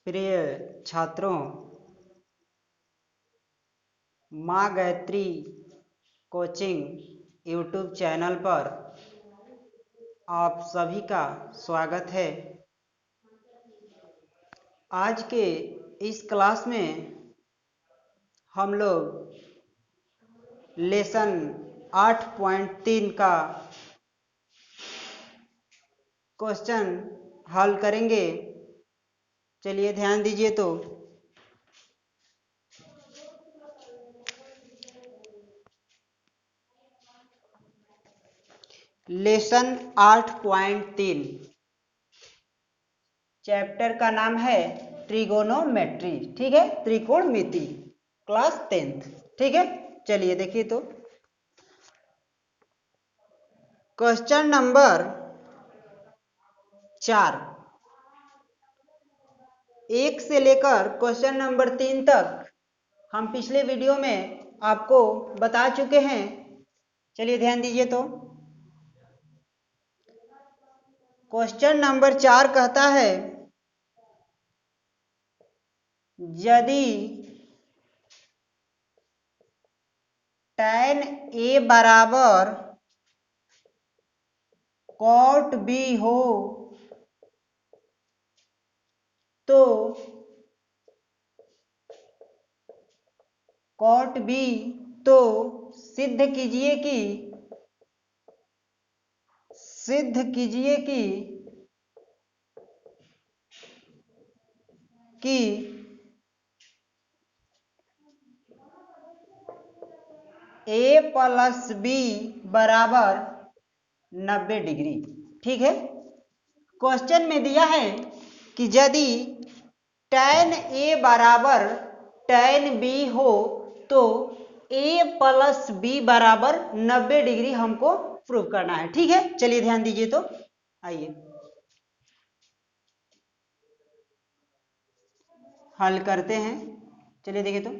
प्रिय छात्रों, माँ गायत्री कोचिंग यूट्यूब चैनल पर आप सभी का स्वागत है। आज के इस क्लास में हम लोग लेसन 8.3 का क्वेश्चन हल करेंगे। चलिए ध्यान दीजिए। तो लेसन 8.3 चैप्टर का नाम है ट्रिगोनोमेट्री। ठीक है, त्रिकोणमिति, क्लास 10th। ठीक है, चलिए देखिए। तो क्वेश्चन नंबर 4, 1 से लेकर क्वेश्चन नंबर 3 तक हम पिछले वीडियो में आपको बता चुके हैं। चलिए ध्यान दीजिए। तो क्वेश्चन नंबर 4 कहता है, यदि tan A बराबर cot B हो तो cot B तो सिद्ध कीजिए कि A प्लस B बराबर 90 डिग्री। ठीक है, क्वेश्चन में दिया है कि यदि tan A बराबर tan B हो तो A प्लस B बराबर 90 डिग्री हमको प्रूव करना है। ठीक है, चलिए ध्यान दीजिए। तो आइए हल करते हैं। चलिए देखिए। तो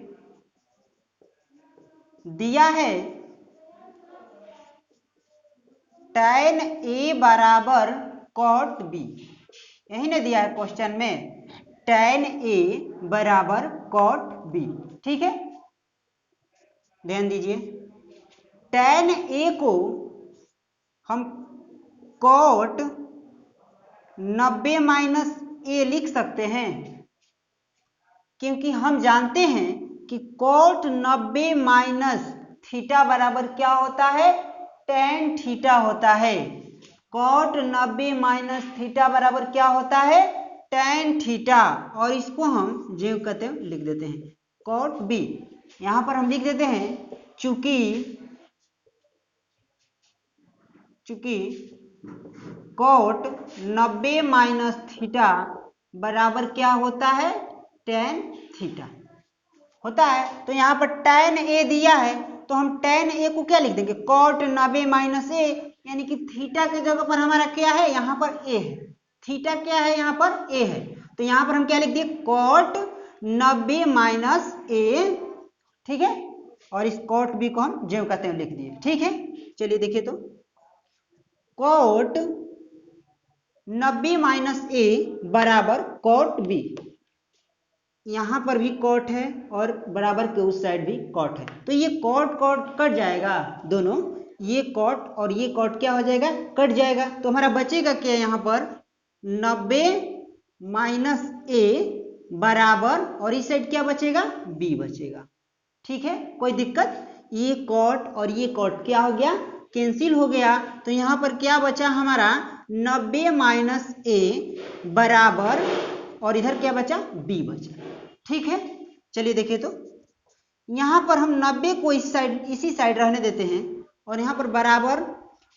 दिया है tan A बराबर cot B, यही ना दिया है क्वेश्चन में, tan A बराबर cot B। ठीक है, ध्यान दीजिए। tan A को हम cot 90 माइनस A लिख सकते हैं, क्योंकि हम जानते हैं कि cot 90 माइनस थीटा बराबर क्या होता है, tan थीटा होता है। cot 90 माइनस थीटा बराबर क्या होता है, tan थीटा। और इसको हम जो कहते हैं लिख देते हैं cot B। यहां पर हम लिख देते हैं चूंकि cot 90 माइनस थीटा बराबर क्या होता है, tan थीटा होता है। तो यहाँ पर tan A दिया है तो हम tan A को क्या लिख देंगे, cot 90 माइनस A, यानी कि थीटा के जगह पर हमारा क्या है, यहाँ पर A है। थीटा क्या है, यहाँ पर A है। तो यहाँ पर हम क्या लिख दिए, cot 90 माइनस A। ठीक है, और इस cot B को हम जो कहते हैं लिख दिए। ठीक है, चलिए देखिए। तो cot 90 माइनस A बराबर cot B, यहां पर भी कॉट है और बराबर के उस साइड भी कॉट है। तो ये कॉट कट जाएगा दोनों, ये कॉट और ये कॉट क्या हो जाएगा, कट जाएगा। तो हमारा बचेगा क्या, यहाँ पर 90 माइनस A बराबर, और इस साइड क्या बचेगा, B बचेगा। ठीक है, कोई दिक्कत, ये कॉट और ये कॉट क्या हो गया, कैंसिल हो गया। तो यहाँ पर क्या बचा हमारा, 90 माइनस A बराबर, और इधर क्या बचा, B बचा। ठीक है, चलिए देखिए। तो यहां पर हम 90 को इस साइड, इसी साइड रहने देते हैं, और यहां पर बराबर,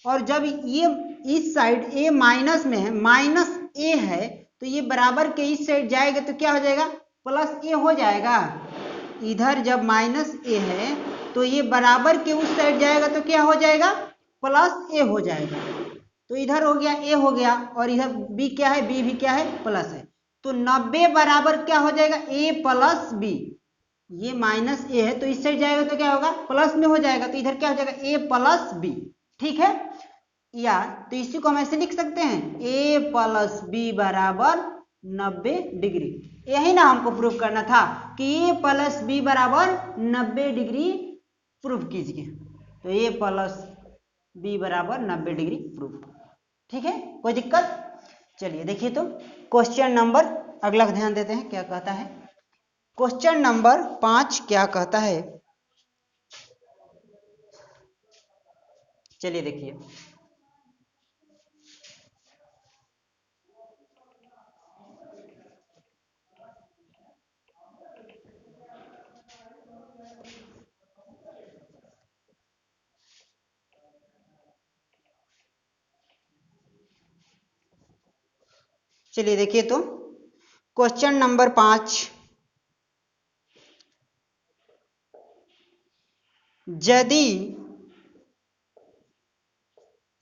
और जब ये इस साइड A माइनस में है, माइनस A है, तो ये बराबर के इस साइड जाएगा तो क्या हो जाएगा, प्लस A हो जाएगा। इधर जब माइनस A है तो ये बराबर के उस साइड जाएगा तो क्या हो जाएगा, प्लस A हो जाएगा। तो इधर हो गया A हो गया, और इधर B क्या है, B भी क्या है, प्लस है। तो 90 बराबर क्या हो जाएगा, A प्लस B। ये माइनस A है तो इस साइड जाएगा तो क्या होगा, प्लस में हो जाएगा। तो इधर क्या हो जाएगा, A प्लस B। ठीक है, या तो इसी को हम ऐसे लिख सकते हैं, A प्लस B बराबर 90 डिग्री। यही ना हमको प्रूफ करना था कि ए प्लस बी बराबर 90 डिग्री प्रूफ कीजिए। तो ए प्लस बी बराबर 90 डिग्री प्रूफ। ठीक है, कोई दिक्कत? चलिए देखिए तो क्वेश्चन नंबर अगला ध्यान देते हैं क्या कहता है। क्वेश्चन नंबर 5 क्या कहता है, चलिए देखिए। चलिए देखिए तो क्वेश्चन नंबर 5,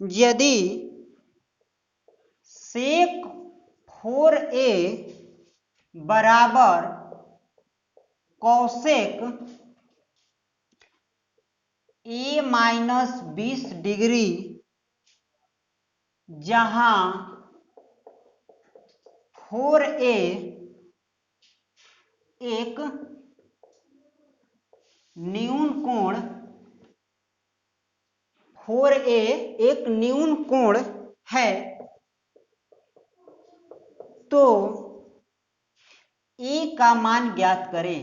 यदि सेक 4a बराबर कौसेक a माइनस 20 डिग्री, जहां 4a एक न्यून कोण 4a एक न्यून कोण है, तो a का मान ज्ञात करें।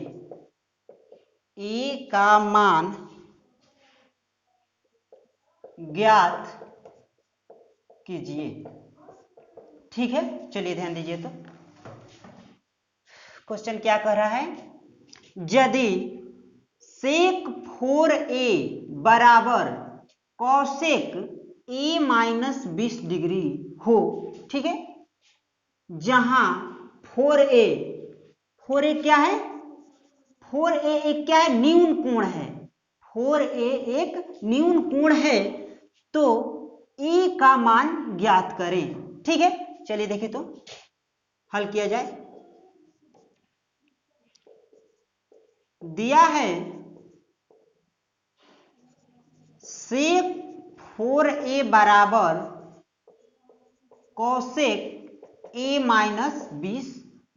a का मान ज्ञात कीजिए। ठीक है, चलिए ध्यान दीजिए तो क्वेश्चन क्या कह रहा है। यदि सेक 4a बराबर कौसेक a माइनस 20 डिग्री हो, ठीक है, जहां 4a क्या है, 4a एक क्या है, न्यून कोण है। 4a एक न्यून कोण है, तो a का मान ज्ञात करें। ठीक है, चलिए देखिए तो हल किया जाए। दिया है सेक 4a बराबर कौसेक a माइनस 20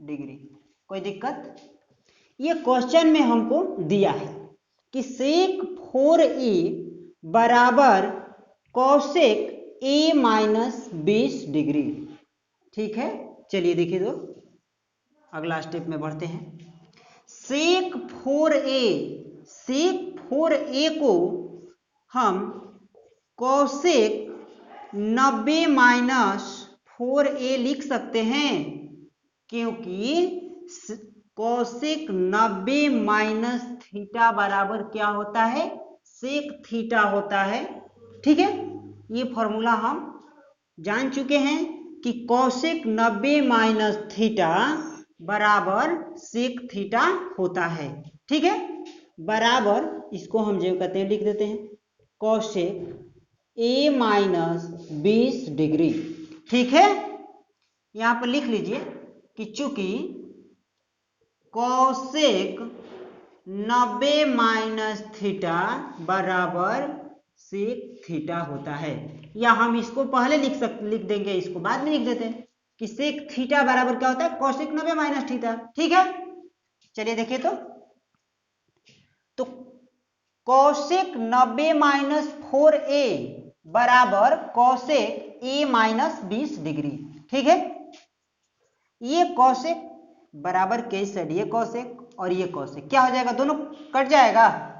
डिग्री। कोई दिक्कत? ये क्वेश्चन में हमको दिया है कि सेक 4a बराबर कौसेक a माइनस 20 डिग्री। ठीक है, चलिए देखिए तो अगला स्टेप में बढ़ते हैं। सेक 4a को हम कौसेक 90 माइनस 4a लिख सकते हैं, क्योंकि कौसेक 90 माइनस थीटा बराबर क्या होता है, सेक थीटा होता है। ठीक है, ये फॉर्मूला हम जान चुके हैं कि कौसेक 90 माइनस थीटा बराबर सेक थीटा होता है। ठीक है, बराबर इसको हम जो कहते हैं लिख देते हैं कौसेक a माइनस 20 डिग्री। ठीक है, यहां पर लिख लीजिए कि चूंकि कौसेक 90 माइनस थीटा बराबर सेक थीटा होता है, या हम इसको पहले लिख देंगे, इसको बाद में लिख देते हैं कि सेक थीटा बराबर क्या होता है, कौसेक 90 माइनस थीटा। ठीक है, चलिए देखिए तो कौसेक 90 माइनस 4a बराबर कौसेक a माइनस 20 डिग्री। ठीक है, ये कौसेक बराबर के साइड ये कौसेक और ये कौसेक क्या हो जाएगा, दोनों कट जाएगा,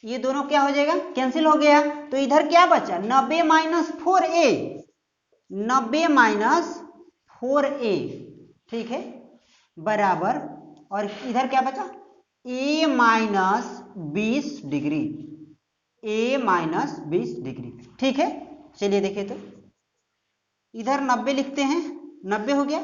ये दोनों क्या हो जाएगा, कैंसिल हो गया। तो इधर क्या बचा, 90 माइनस 4a, 90 माइनस 4a। ठीक है, बराबर, और इधर क्या बचा, a minus 20 degree, a minus 20 degree. ठीक है, चलिए देखिए तो इधर 90 लिखते हैं, 90 हो गया,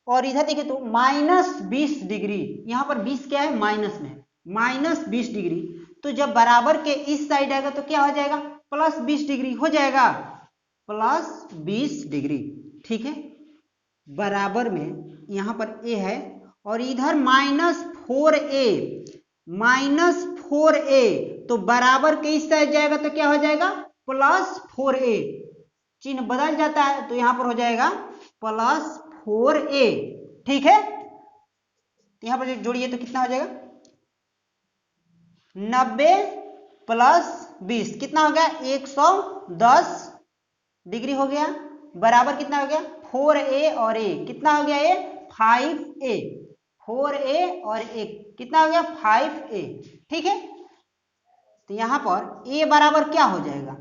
और इधर देखिए तो माइनस 20 डिग्री, यहां पर 20 क्या है, माइनस में, माइनस 20 डिग्री। तो जब बराबर के इस साइड आएगा तो क्या हो जाएगा, प्लस 20 डिग्री हो जाएगा, प्लस 20 डिग्री। ठीक है, बराबर में यहां पर a है, और इधर माइनस 4a, माइनस 4a, तो बराबर के इस साइड जाएगा तो क्या हो जाएगा, प्लस 4a, चिन्ह बदल जाता है, तो यहां पर हो जाएगा प्लस 4a। ठीक है, तो यहाँ पर जोड़िए तो कितना हो जाएगा, 90 प्लस 20 कितना हो गया, 110 डिग्री हो गया, बराबर कितना हो गया, 4a और a कितना हो गया, ये 5a, 4a और a कितना हो गया, 5a। ठीक है, तो यहां पर a बराबर क्या हो जाएगा,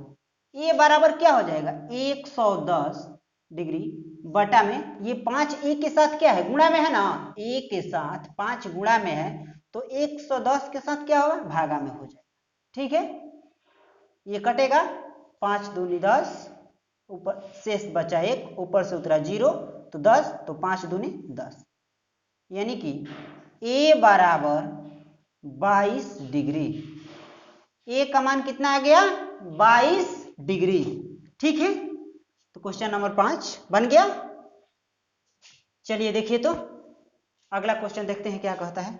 a बराबर क्या हो जाएगा, 110 डिग्री बटा में ये 5 a के साथ क्या है, गुणा में है ना, a के साथ 5 गुणा में है, तो 110 के साथ क्या होगा, भागा में हो जाएगा। ठीक है, ये कटेगा, 5 दूनी 10, ऊपर शेष बचा 1, ऊपर से उतरा 0, तो 10, तो 5 दूनी 10, यानी कि a बराबर 22 डिग्री, ए का मान कितना आ गया, 22 डिग्री। ठीक है, तो क्वेश्चन नंबर 5 बन गया। चलिए देखिए तो अगला क्वेश्चन देखते हैं क्या कहता है।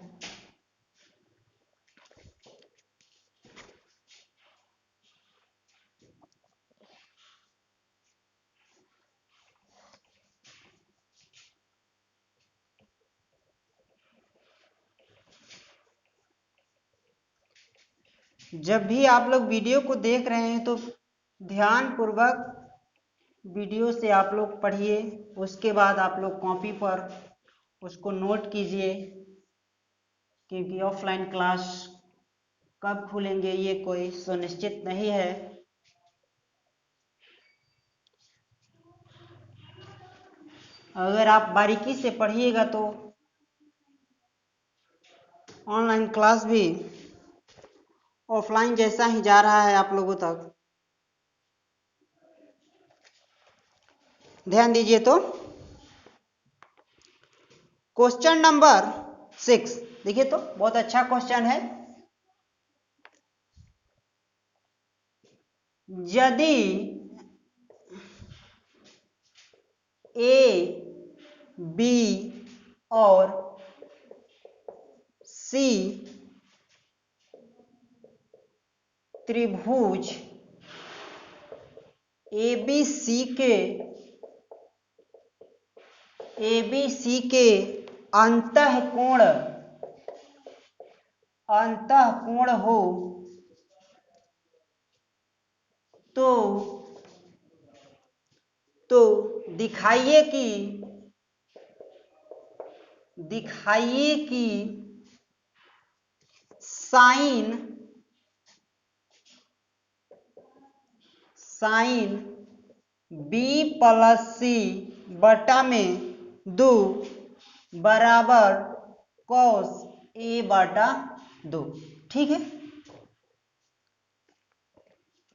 जब भी आप लोग वीडियो को देख रहे हैं तो ध्यान पूर्वक वीडियो से आप लोग पढ़िए, उसके बाद आप लोग कॉपी पर उसको नोट कीजिए, क्योंकि ऑफलाइन क्लास कब खुलेंगे ये कोई सुनिश्चित नहीं है। अगर आप बारीकी से पढ़िएगा तो ऑनलाइन क्लास भी ऑफलाइन जैसा ही जा रहा है आप लोगों तक। ध्यान दीजिए तो क्वेश्चन नंबर 6 देखिए तो, बहुत अच्छा क्वेश्चन है। यदि ए बी और सी त्रिभुज एबीसी के अंतःकोण हो तो दिखाइए कि साइन बी प्लस सी बटा में 2 बराबर कॉस ए बटा 2। ठीक है,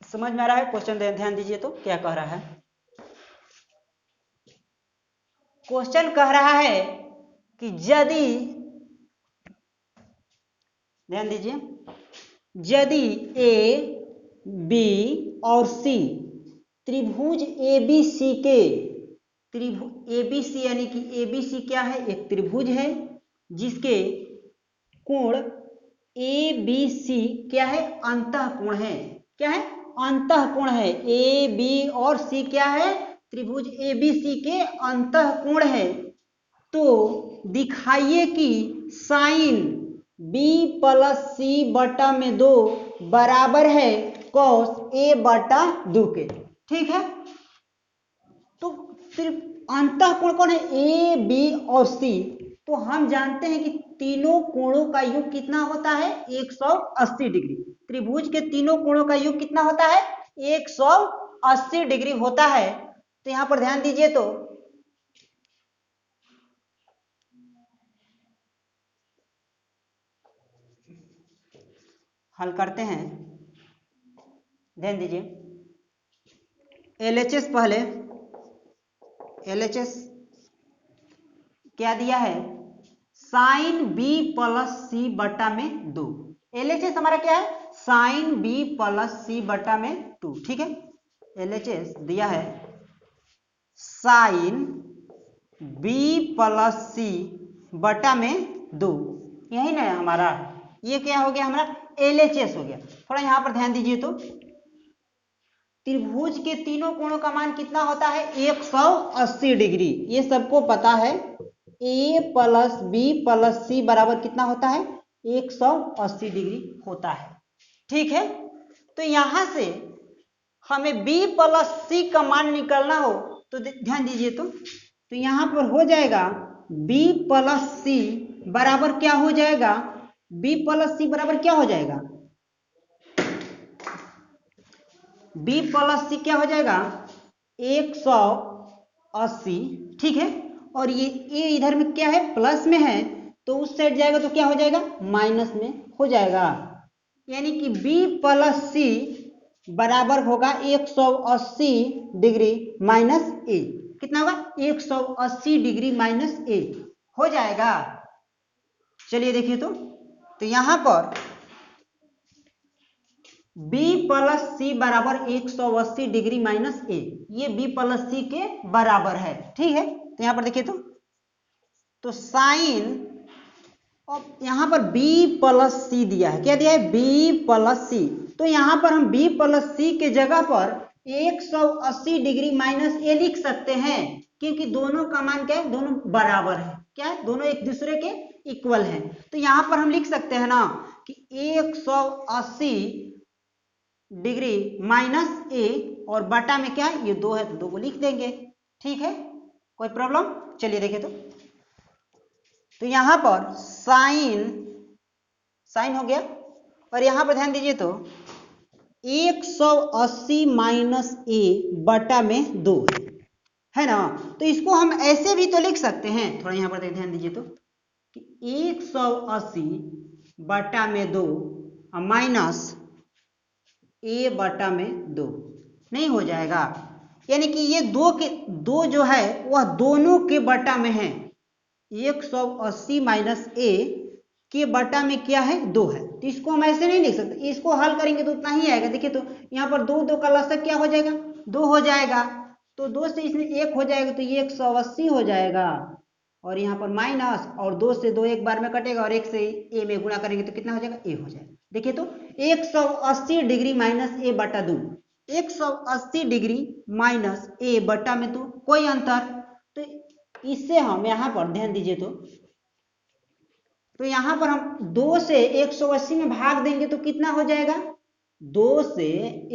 समझ में आ रहा है क्वेश्चन? ध्यान दीजिए तो क्या कह रहा है। क्वेश्चन कह रहा है कि यदि, ध्यान दीजिए, यदि ए बी और सी त्रिभुज एबीसी के एबीसी यानी कि एबीसी क्या है, एक त्रिभुज है जिसके कोण एबीसी क्या है, अंतःकोण है। क्या है, अंतःकोण है। ए बी और सी क्या है, त्रिभुज एबीसी के अंतःकोण है। तो दिखाइए कि साइन बी प्लस सी बटा में 2 बराबर है कॉस ए बटा 2 के। ठीक है, तो सिर्फ अंतःकोण कौन है, ए बी और सी। तो हम जानते हैं कि तीनों कोणों का योग कितना होता है, 180 डिग्री। त्रिभुज के तीनों कोणों का योग कितना होता है, 180 डिग्री होता है। तो यहां पर ध्यान दीजिए तो हल करते हैं। ध्यान दीजिए, एलएचएस पहले, एलएचएस क्या दिया है, साइन बी प्लस सी बटा में 2। एलएचएस हमारा क्या है, साइन बी प्लस सी बटा में 2। ठीक है, एलएचएस दिया है साइन बी प्लस सी बटा में 2, यही ना है हमारा। ये क्या हो गया, हमारा एलएचएस हो गया। थोड़ा यहां पर ध्यान दीजिए तो त्रिभुज के तीनों कोणों का मान कितना होता है, 180 डिग्री। ये सबको पता है, ए प्लस बी प्लस सी बराबर कितना होता है 180 डिग्री होता है। ठीक है, तो यहां से हमें बी प्लस सी का मान निकालना हो तो ध्यान दीजिए, तो यहां पर हो जाएगा बी प्लस सी बराबर क्या हो जाएगा, बी प्लस सी बराबर क्या हो जाएगा, बी प्लस सी क्या हो जाएगा 180। ठीक है, और ये ए इधर में क्या है प्लस में है, तो उस साइड जाएगा तो क्या हो जाएगा माइनस में हो जाएगा, यानी कि बी प्लस सी बराबर होगा 180 डिग्री माइनस ए। कितना होगा 180 डिग्री माइनस ए हो जाएगा। चलिए देखिए, तो यहां पर b प्लस सी बराबर 180 डिग्री माइनस ए, ये b प्लस सी के बराबर है। ठीक है, तो यहां पर देखिए, तो साइन, अब यहां पर b प्लस सी दिया है, क्या दिया है b प्लस सी, तो यहां पर हम b प्लस सी के जगह पर 180 डिग्री माइनस ए लिख सकते हैं, क्योंकि दोनों का मान क्या है, दोनों बराबर है, क्या है दोनों एक दूसरे के इक्वल है। तो यहां पर हम लिख सकते हैं ना कि 180 डिग्री माइनस ए और बटा में क्या है ये 2 है, तो 2 को लिख देंगे। ठीक है, कोई प्रॉब्लम। चलिए देखिए, तो यहां पर साइन हो गया, और यहां पर ध्यान दीजिए, तो 180 माइनस ए बटा में 2 है ना, तो इसको हम ऐसे भी तो लिख सकते हैं, थोड़ा यहां पर ध्यान दीजिए, तो कि 180 बटा में 2 माइनस ए बटा में 2 नहीं हो जाएगा, यानी कि ये दो जो है वह दोनों के बटा में है, 180 माइनस ए के बटा में क्या है 2 है, तो इसको हम ऐसे नहीं लिख सकते, इसको हल करेंगे तो उतना ही आएगा। देखिए, तो यहाँ पर 2 का लसक क्या हो जाएगा 2 हो जाएगा, तो 2 से इसमें 1 हो जाएगा, तो ये 180 हो जाएगा, और यहाँ पर माइनस, और 2 से 2 एक बार में कटेगा, और 1 से ए में गुणा करेंगे तो कितना हो जाएगा ए हो जाएगा। देखिए, तो 180 डिग्री माइनस ए बटा 2, 180 डिग्री माइनस ए बटा में 2 कोई अंतर, तो इससे हम यहां पर ध्यान दीजिए, तो यहां पर हम 2 से 180 में भाग देंगे तो कितना हो जाएगा, 2 से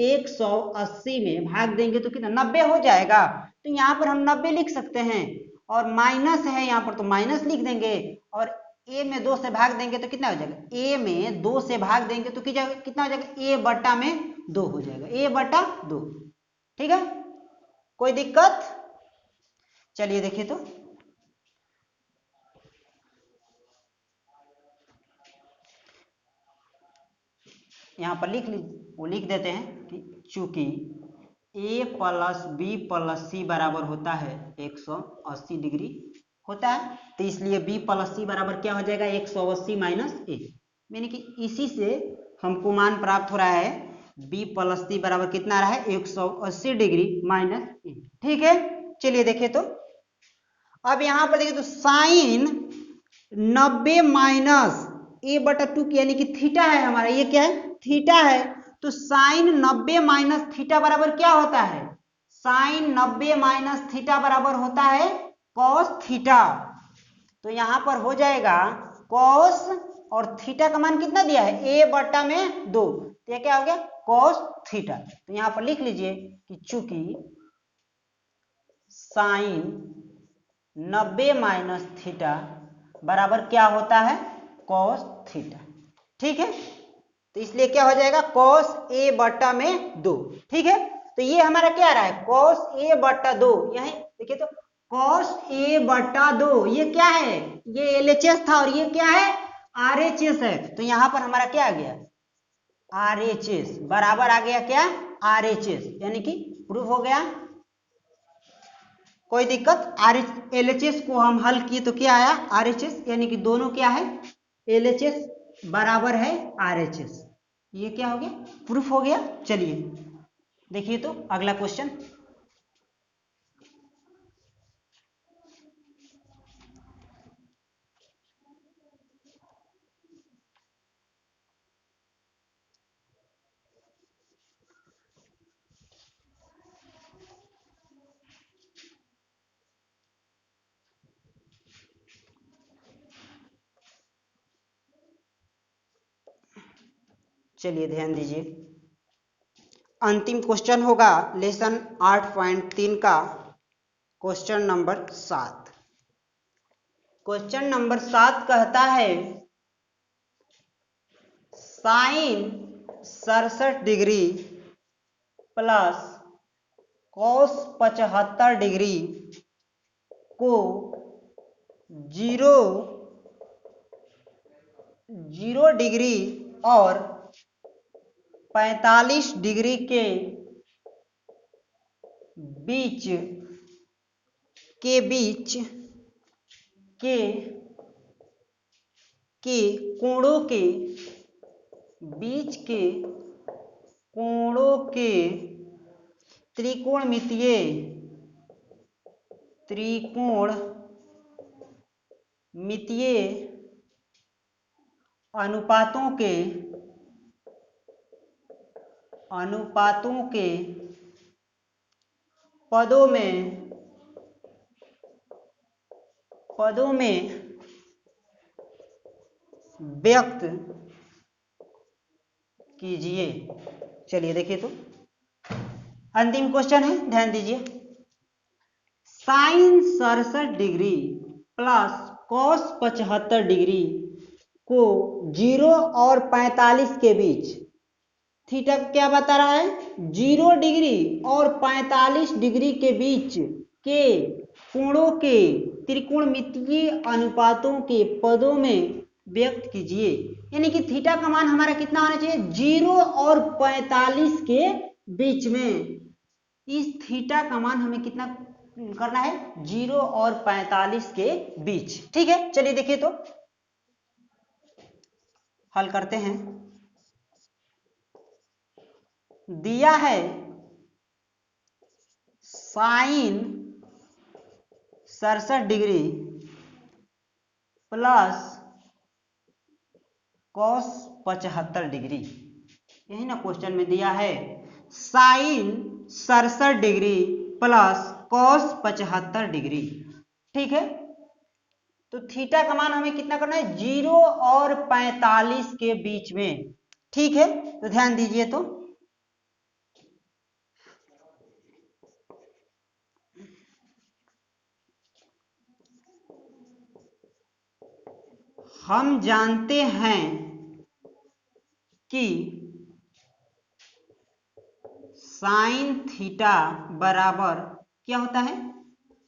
180 में भाग देंगे तो कितना 90 हो जाएगा, तो यहां पर हम 90 लिख सकते हैं, और माइनस है यहां पर तो माइनस लिख देंगे, और ए में 2 से भाग देंगे तो कितना हो जाएगा, ए में 2 से भाग देंगे तो कितना हो जाएगा ए बटा में 2 हो जाएगा, ए बटा 2। ठीक है, कोई दिक्कत। चलिए देखिए, तो यहाँ पर लिख देते हैं कि चूंकि a प्लस बी प्लस सी बराबर होता है 180 डिग्री होता है, तो इसलिए b प्लस सी बराबर क्या हो जाएगा 180 माइनस ए, यानी कि इसी से हमको मान प्राप्त हो रहा है b प्लस सी बराबर कितना रहा है 180 डिग्री माइनस ए। ठीक है, चलिए देखिए, तो अब यहां पर देखिए, तो साइन 90 माइनस ए बटा 2 यानी कि थीटा है हमारा, ये क्या है थीटा है, तो साइन 90 माइनस थीटा बराबर क्या होता है, साइन 90 माइनस थीटा बराबर होता है कॉस थीटा, तो यहां पर हो जाएगा कॉस, और थीटा का मान कितना दिया है ए बटा में 2, तो क्या हो गया कॉस थीटा। तो यहां पर लिख लीजिए कि चूंकि साइन 90 माइनस थीटा बराबर क्या होता है कॉस थीटा। ठीक है, तो इसलिए क्या हो जाएगा कॉस ए बटा में 2। ठीक है, तो ये हमारा क्या रहा है कॉस ए बटा 2, यही देखिए, तो कॉस ए बटा 2 ये क्या है, ये एलएचएस था, और ये क्या है आरएचएस है, तो यहां पर हमारा क्या आ गया आरएचएस बराबर आ गया क्या आरएचएस, यानी कि प्रूफ हो गया। कोई दिक्कत। एलएचएस को हम हल किए तो क्या आया आरएचएस, यानी कि दोनों क्या है एलएचएस बराबर है आरएचएस, ये क्या हो गया प्रूफ हो गया। चलिए देखिए, तो अगला क्वेश्चन, चलिए ध्यान दीजिए, अंतिम क्वेश्चन होगा लेसन 8.3 का क्वेश्चन नंबर 7। क्वेश्चन नंबर 7 कहता है sine 67 degree plus cos 75 degree को जीरो डिग्री और 45 डिग्री के बीच कोणों के त्रिकोणमितीय अनुपातों के पदों में व्यक्त कीजिए। चलिए देखिए, तो अंतिम क्वेश्चन है, ध्यान दीजिए, sine 67 degree plus cos 75 degree को 0 और 45 के बीच, थीटा क्या बता रहा है, 0 डिग्री और 45 डिग्री के बीच के कोणों के त्रिकोणमितीय अनुपातों के पदों में व्यक्त कीजिए। यानी कि थीटा का मान हमारा कितना होना चाहिए, 0 और 45 के बीच में। इस थीटा का मान हमें कितना करना है, 0 और 45 के बीच। ठीक है, चलिए देखिए, तो हल करते हैं। दिया है sine 67 degree plus cos 75 degree, यही ना क्वेश्चन में दिया है, sine 67 degree plus cos 75 degree. ठीक है, तो थीटा का मान हमें कितना करना है, 0 और 45 के बीच में। ठीक है, तो ध्यान दीजिए, तो हम जानते हैं कि साइन थीटा बराबर क्या होता है,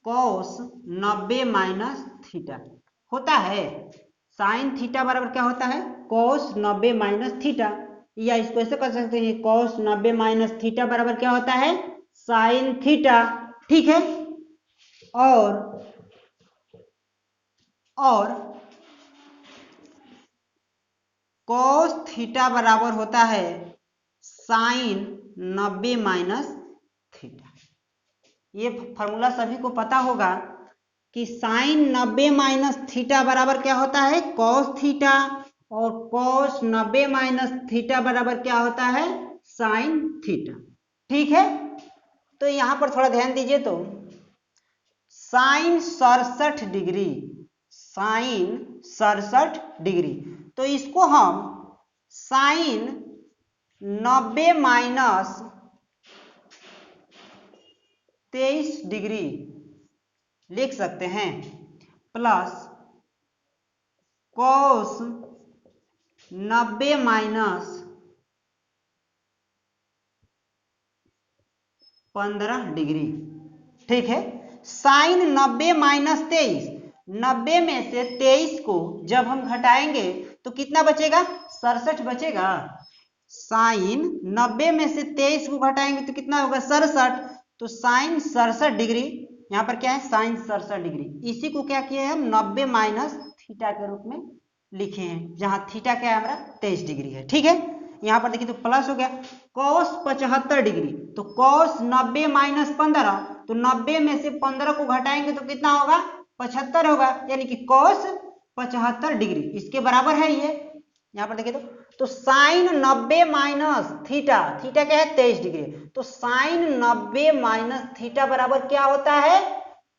कॉस 90 माइनस थीटा होता है। साइन थीटा बराबर क्या होता है, कॉस 90 माइनस थीटा, या इसको ऐसे कर सकते हैं, कॉस 90 माइनस थीटा बराबर क्या होता है, साइन थीटा। ठीक है, और कॉस थीटा बराबर होता है साइन 90 माइनस थीटा। ये फॉर्मूला सभी को पता होगा कि साइन 90 माइनस थीटा बराबर क्या होता है, कॉस थीटा, और कॉस 90 माइनस थीटा बराबर क्या होता है, साइन थीटा। ठीक है, तो यहां पर थोड़ा ध्यान दीजिए, तो साइन 67 डिग्री, साइन 67 डिग्री, तो इसको हम साइन 90 माइनस 23 डिग्री लिख सकते हैं, प्लस कॉस 90 माइनस 15 डिग्री। ठीक है, साइन 90 माइनस 23, 90 में से 23 को जब हम घटाएंगे तो कितना बचेगा, 67 बचेगा। साइन 90 में से 23 को घटाएंगे तो कितना होगा, 67। तो साइन 67 डिग्री, यहाँ पर क्या है, साइन 67 डिग्री, इसी को क्या किए हम 90 माइनस थीटा के रूप में लिखे हैं, जहां थीटा क्या है हमारा 23 डिग्री है। ठीक है, यहाँ पर देखिए, तो प्लस हो गया, कॉस 75 डिग्री, तो कॉस 90 माइनस 15, तो 90 में से 15 को घटाएंगे तो कितना होगा, 75 होगा, यानी कि कॉस 75 डिग्री इसके बराबर है ये। यहाँ पर देखिए, तो साइन 90 माइनस थीटा, थीटा क्या है 23 डिग्री, तो साइन 90 माइनस थीटा बराबर क्या होता है,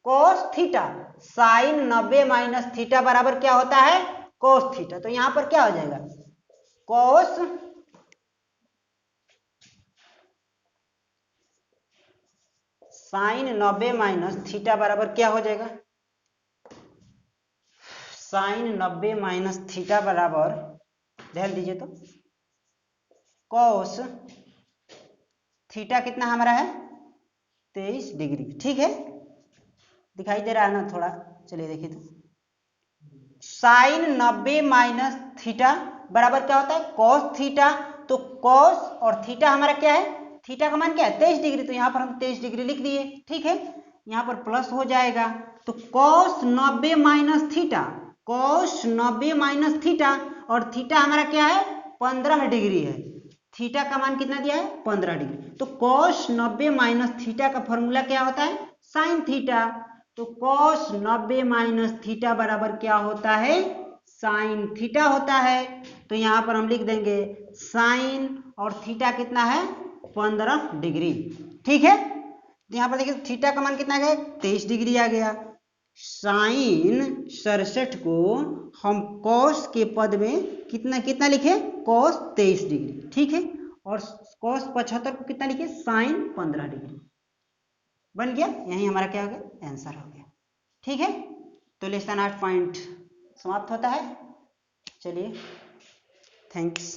cos theta. Sine 90 minus theta बराबर क्या होता है, कॉस थीटा। तो यहाँ पर क्या हो जाएगा, कॉस साइन 90 माइनस थीटा बराबर क्या हो जाएगा? साइन 90 माइनस थीटा बराबर, ध्यान दीजिए तो, कॉस थीटा कितना हमारा है? 23 डिग्री। ठीक है, दिखाई दे रहा है ना थोड़ा? चलिए देखिए तो, साइन 90 माइनस थीटा बराबर क्या होता है? Cos theta. तो कॉस और थीटा हमारा क्या है? थीटा का मान क्या है? 23 डिग्री। तो यहाँ पर हम 23 डिग्री लिख दिए। ठीक है, यहाँ पर प्लस हो जाएगा। तो cos 90 minus theta, cos 90 minus theta, और थीटा हमारा क्या है? 15 डिग्री है। थीटा का मान कितना दिया है? 15 डिग्री। तो कॉस 90 माइनस थीटा का फॉर्मूला क्या होता है? Sine theta. तो कॉस 90 माइनस थीटा बराबर क्या होता है? साइन थीटा होता है। तो यहाँ पर हम लिख देंगे साइन और थीटा कितना है? 15 डिग्री। ठीक है, तो यहाँ पर देखिए थीटा का मान कितना गया? 23 डिग्री आ गया। साइन 67 को हम कॉस के पद में कितना कितना लिखे? Cos 23 degree. ठीक है, और कॉस 75 को कितना लिखे? Sine 15 degree. बन गया, यही हमारा क्या हो गया? आंसर हो गया। ठीक है, तो लेसन 8 पॉइंट समाप्त होता है। चलिए, थैंक्स।